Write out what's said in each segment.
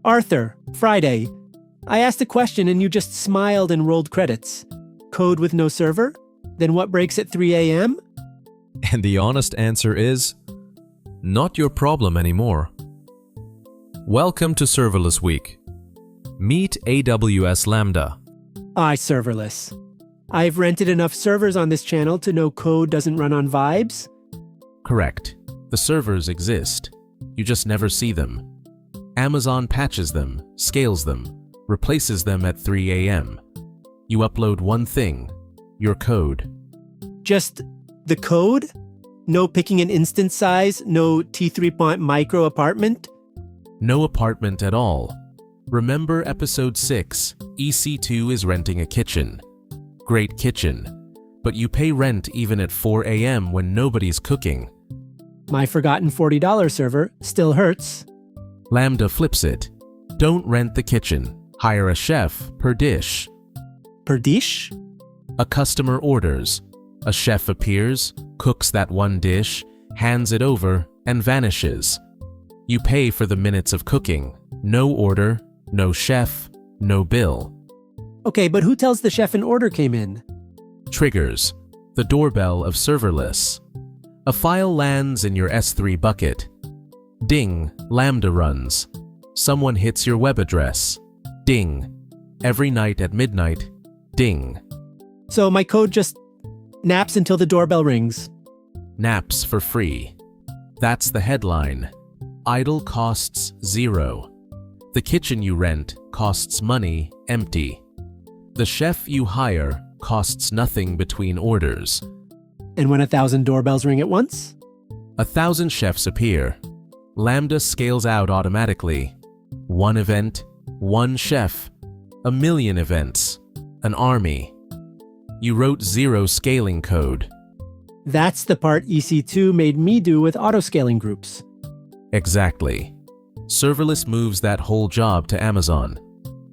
Arthur, Friday. I asked a question and you just smiled and rolled credits. Code with no server? Then what breaks at 3 a.m.? And the honest answer is, not your problem anymore. Welcome to Serverless Week. Meet AWS Lambda. Serverless. I've rented enough servers on this channel to know code doesn't run on vibes? Correct. The servers exist. You just never see them. Amazon patches them, scales them, replaces them at 3 a.m. You upload one thing, your code. Just the code? No picking an instance size? No T3 micro apartment? No apartment at all. Remember episode 6, EC2 is renting a kitchen. Great kitchen. But you pay rent even at 4 a.m. when nobody's cooking. My forgotten $40 server still hurts. Lambda flips it. Don't rent the kitchen. Hire a chef per dish. Per dish? A customer orders. A chef appears, cooks that one dish, hands it over, and vanishes. You pay for the minutes of cooking. No order, no chef, no bill. Okay, but who tells the chef an order came in? Triggers. The doorbell of serverless. A file lands in your S3 bucket. Ding, Lambda runs. Someone hits your web address. Ding. Every night at midnight, ding. So my code just naps until the doorbell rings. Naps for free. That's the headline. Idle costs 0. The kitchen you rent costs money, empty. The chef you hire costs nothing between orders. And when 1,000 doorbells ring at once? 1,000 chefs appear. Lambda scales out automatically. One event, one chef, 1,000,000 events, an army. You wrote 0 scaling code. That's the part EC2 made me do with auto-scaling groups. Exactly. Serverless moves that whole job to Amazon.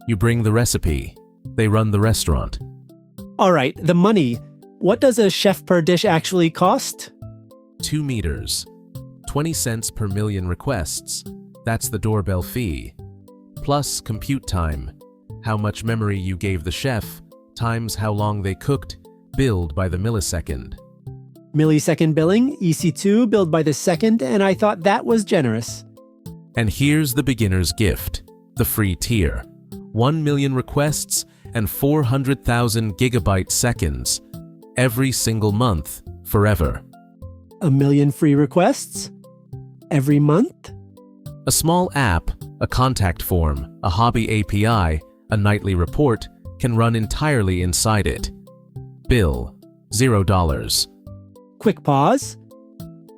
You bring the recipe. They run the restaurant. All right, the money. What does a chef per dish actually cost? 2 meters. 20 cents per million requests. That's the doorbell fee. Plus compute time. How much memory you gave the chef, times how long they cooked, billed by the millisecond. Millisecond billing, EC2 billed by the second, and I thought that was generous. And here's the beginner's gift, the free tier. 1 million requests and 400,000 gigabyte seconds. Every single month, forever. 1 million free requests? Every month? A small app, a contact form, a hobby API, a nightly report can run entirely inside it. Bill, $0. Quick pause.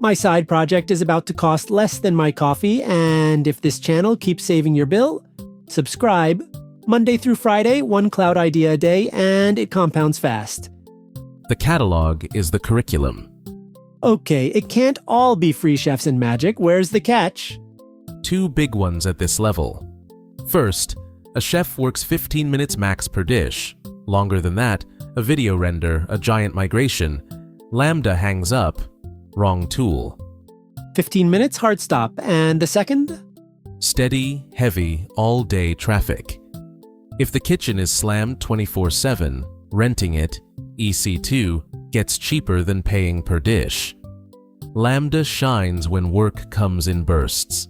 My side project is about to cost less than my coffee, and if this channel keeps saving your bill, subscribe. Monday through Friday, one cloud idea a day, and it compounds fast. The catalog is the curriculum. Okay, it can't all be free chefs and magic. Where's the catch? 2 big ones at this level. First, a chef works 15 minutes max per dish. Longer than that, a video render, a giant migration. Lambda hangs up. Wrong tool. 15 minutes, hard stop. And the second? Steady, heavy, all-day traffic. If the kitchen is slammed 24/7, renting it, EC2, gets cheaper than paying per dish. Lambda shines when work comes in bursts.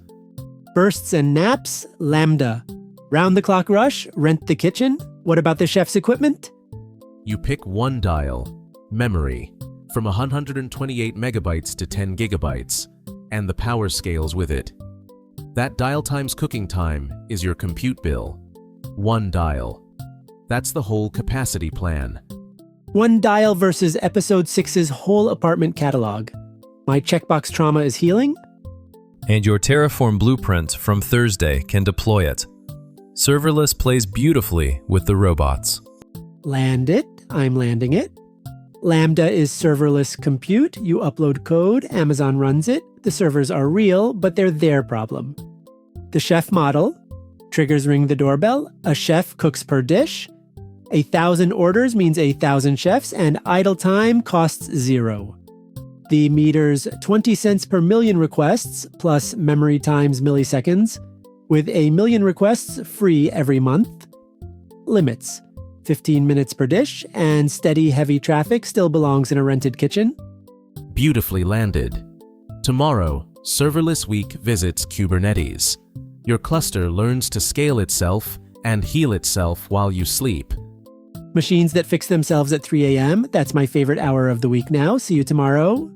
Bursts and naps, Lambda. Round-the-clock rush, rent the kitchen. What about the chef's equipment? You pick one dial, memory, from 128 megabytes to 10 gigabytes, and the power scales with it. That dial times cooking time is your compute bill. One dial. That's the whole capacity plan. One dial versus episode 6's whole apartment catalog. My checkbox trauma is healing? And your Terraform blueprint from Thursday can deploy it. Serverless plays beautifully with the robots. Land it. I'm landing it. Lambda is serverless compute. You upload code. Amazon runs it. The servers are real, but they're their problem. The chef model. Triggers ring the doorbell. A chef cooks per dish. 1,000 orders means 1,000 chefs, and idle time costs 0. The meter's 20 cents per million requests, plus memory times milliseconds, With a million requests free every month. Limits: 15 minutes per dish, and steady heavy traffic still belongs in a rented kitchen. Beautifully landed. Tomorrow, Serverless Week visits Kubernetes. Your cluster learns to scale itself and heal itself while you sleep. Machines that fix themselves at 3 a.m. That's my favorite hour of the week now. See you tomorrow.